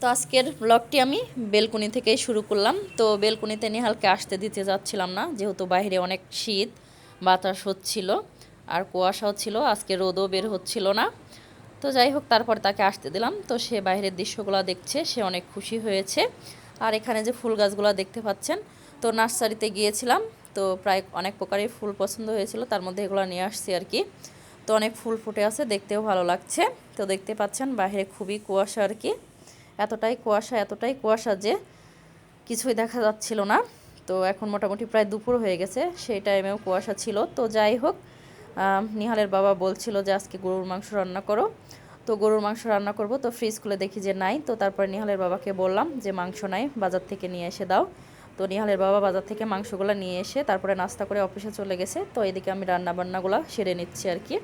তো আজকের ব্লগটি আমি বেলকুনি থেকেই শুরু করলাম। তো বেলকুনিতে নিহালকে আসতে দিতে যাচ্ছিলাম না, যেহেতু বাইরে অনেক শীত, বাতাস হচ্ছিল আর কুয়াশাও ছিল, আজকে রোদও বের হচ্ছিল না। তো যাই হোক, তারপর তাকে আসতে দিলাম। তো সে বাইরের দৃশ্যগুলো দেখছে, সে অনেক খুশি হয়েছে। আর এখানে যে ফুল গাছগুলো দেখতে পাচ্ছেন, তো নার্সারিতে গিয়েছিলাম, তো প্রায় অনেক প্রকারের ফুল পছন্দ হয়েছিল, তার মধ্যে এগুলো নিয়ে আসছি আর কি। তো অনেক ফুল ফুটে আছে, দেখতেও ভালো লাগছে। তো দেখতে পাচ্ছেন বাইরে খুবই কুয়াশা আর কি, এতটাই কুয়াশা যে কিছুই দেখা যাচ্ছিল না। তো এখন মোটামুটি প্রায় দুপুর হয়ে গেছে, সেই টাইমেও কুয়াশা ছিল। তো যাই হোক, নিহালের বাবা বলছিল যে আজকে গরুর মাংস রান্না করো। তো গরুর মাংস রান্না করব, তো ফ্রিজ খুলে দেখি যে নাই। তো তারপর নিহালের বাবাকে বললাম যে মাংস নাই, বাজার থেকে নিয়ে এসে দাও। তো নিহালের বাবা বাজার থেকে মাংসগুলো নিয়ে এসে তারপরে নাস্তা করে অফিসে চলে গেছে। তো এদিকে আমি রান্নাবান্নাগুলো সেরে নিচ্ছি আর কি।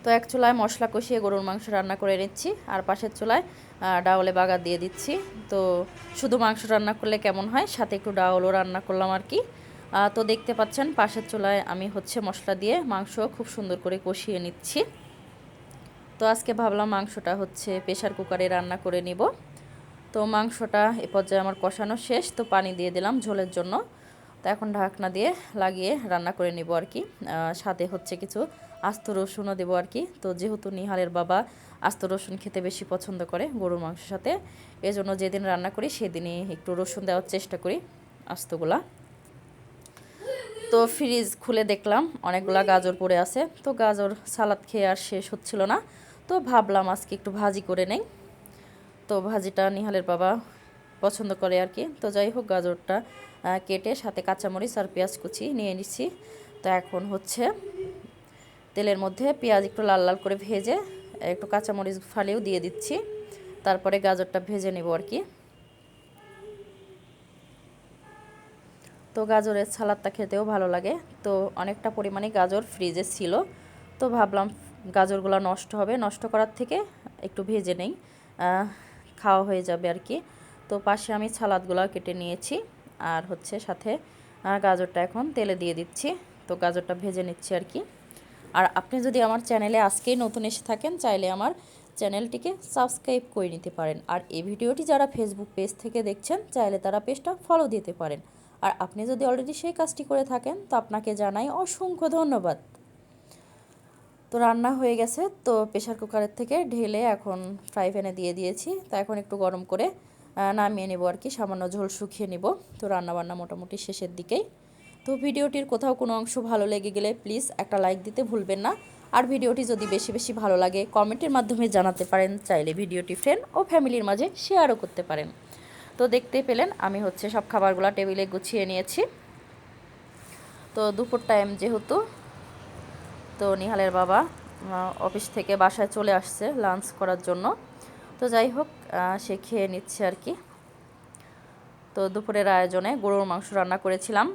তো এক চুলায় মশলা কষিয়ে গরুর মাংস রান্না করে নিচ্ছি, আর পাশের চুলায় ডাউলে বাগার দিয়ে দিচ্ছি। তো শুধু মাংস রান্না করলে কেমন হয়, সাথে একটু ডাউলও রান্না করলাম আর কি। তো দেখতে পাচ্ছেন পাশের চুলায় আমি মশলা দিয়ে মাংস খুব সুন্দর করে কষিয়ে নিচ্ছি। তো আজকে ভাবলাম মাংসটা প্রেশার কুকারে রান্না করে নিব। তো মাংসটা এ পর্যায়ে আমার কষানো শেষ, তো পানি দিয়ে দিলাম ঝোলের জন্য। তো এখন ঢাকনা দিয়ে লাগিয়ে রান্না করে নিব আর কি। সাথে কিছু আস্ত রসুনও দেবো আর কি। তো যেহেতু নিহালের বাবা আস্ত রসুন খেতে বেশি পছন্দ করে গরুর মাংসের সাথে, এজন্য যেদিন রান্না করি সেদিনই একটু রসুন দেওয়ার চেষ্টা করি আস্তগুলা। তো ফ্রিজ খুলে দেখলাম অনেকগুলা গাজর পড়ে আছে। তো গাজর সালাদ খেয়ে আর শেষ হচ্ছিল না, তো ভাবলাম আজকে একটু ভাজি করে নেই। তো ভাজিটা নিহালের বাবা পছন্দ করে আর কি। তো যাই হোক, গাজরটা কেটে সাথে কাঁচামরিচ আর পেঁয়াজ কুচি নিয়ে নিচ্ছি। তো এখন তেলের মধ্যে পেঁয়াজ একটু লাল লাল করে ভেজে একটু কাঁচামরিচ ফালিয়েও দিয়ে দিচ্ছি, তারপরে গাজরটা ভেজে নেব আর কি। তো গাজরের সালাদটা খেতেও ভালো লাগে। তো অনেকটা পরিমাণে গাজর ফ্রিজে ছিল, তো ভাবলাম গাজরগুলো নষ্ট হবে, নষ্ট করার থেকে একটু ভেজে নেই, খাওয়া হয়ে যাবে আর কি। তো পাশে আমি সালাদগুলো কেটে নিয়েছি, আর সাথে গাজরটা এখন তেলে দিয়ে দিচ্ছি। তো গাজরটা ভেজে নিচ্ছি আর কি। আর আপনি যদি আমার চ্যানেলে আজকেই নতুন এসে থাকেন, চাইলে আমার চ্যানেলটিকে সাবস্ক্রাইব করে নিতে পারেন। আর এই ভিডিওটি যারা ফেসবুক পেজ থেকে দেখছেন, চাইলে তারা পেজটা ফলো দিতে পারেন। আর আপনি যদি অলরেডি সেই কাজটি করে থাকেন, তো আপনাকে জানাই অসংখ্য ধন্যবাদ। তো রান্না হয়ে গেছে, তো প্রেশার কুকারের থেকে ঢেলে এখন ফ্রাই প্যানে দিয়ে দিয়েছি। তো এখন একটু গরম করে নামিয়ে নেব আর কি, সামান্য ঝোল শুকিয়ে নেব। তো রান্নাবান্না মোটামুটি শেষের দিকেই। তো ভিডিওটির কোথাও কোনো অংশ ভালো লেগে গেলে প্লিজ একটা লাইক দিতে ভুলবেন না। আর ভিডিওটি যদি বেশি বেশি ভালো লাগে কমেন্টের মাধ্যমে জানাতে পারেন, চাইলে ভিডিওটি ফ্রেন্ড ও ফ্যামিলির মাঝে শেয়ারও করতে পারেন। তো দেখতে পেলেন আমি সব খাবারগুলো টেবিলে গুছিয়ে নিয়েছি। তো দুপুর টাইম যেহেতু, তো নিহালের বাবা অফিস থেকে বাসায় চলে আসছে লাঞ্চ করার জন্য। তো যাই হোক, সে খেয়ে নিচ্ছে আর কি। তো দুপুরের আয়োজনে গরুর মাংস রান্না করেছিলাম,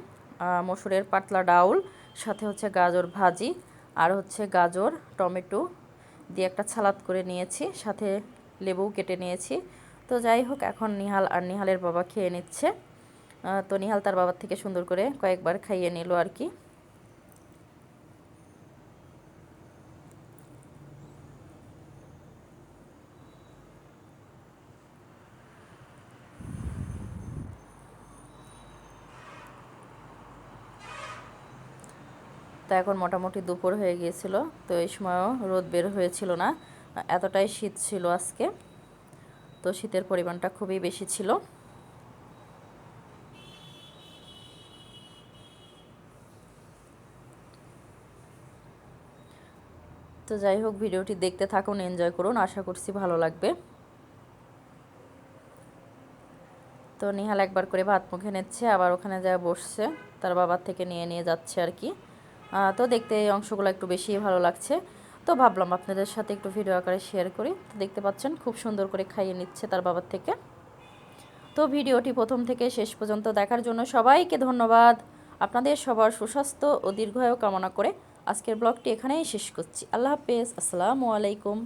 মসুরের পাতলা ডাউল, সাথে গাজর ভাজি, আর গাজর টমেটো দিয়ে একটা সালাদ করে নিয়েছি, সাথে লেবু কেটে নিয়েছি। তো যাই হোক, এখন নিহাল আর নিহালের বাবা খেয়ে নিচ্ছে। তো নিহাল তার বাবার থেকে সুন্দর করে কয়েকবার খাইয়ে নিল আর কি। তো এখন মোটামুটি দুপুর হয়ে গিয়েছিল। তো এই সময়ও রোদ বের হয়েছিল না, এতটাই শীত ছিল আজকে। তো শীতের পরিমাণটা খুবই বেশি ছিল। তো যাই হোক, ভিডিওটি দেখতে থাকুন, এনজয় করুন, আশা করছি ভালো লাগবে। তো নিহাল একবার করে ভাত মুখে নিচ্ছে, আবার ওখানে যা বসছে তার বাবার থেকে নিয়ে নিয়ে যাচ্ছে আর কি। তো দেখতে এই অংশগুলো একটু বেশি ভালো লাগছে। তো ভাবলাম আপনাদের সাথে একটু ভিডিও আকারে শেয়ার করি। তো দেখতে পাচ্ছেন খুব সুন্দর করে খাইয়ে নিচ্ছে তার বাবার থেকে। তো ভিডিওটি প্রথম থেকে শেষ পর্যন্ত দেখার জন্য সবাইকে ধন্যবাদ। আপনাদের সবার সুস্বাস্থ্য ও দীর্ঘায়ু কামনা করে আজকের ব্লগটি এখানেই শেষ করছি। আল্লাহ হাফেজ, আসসালামু আলাইকুম।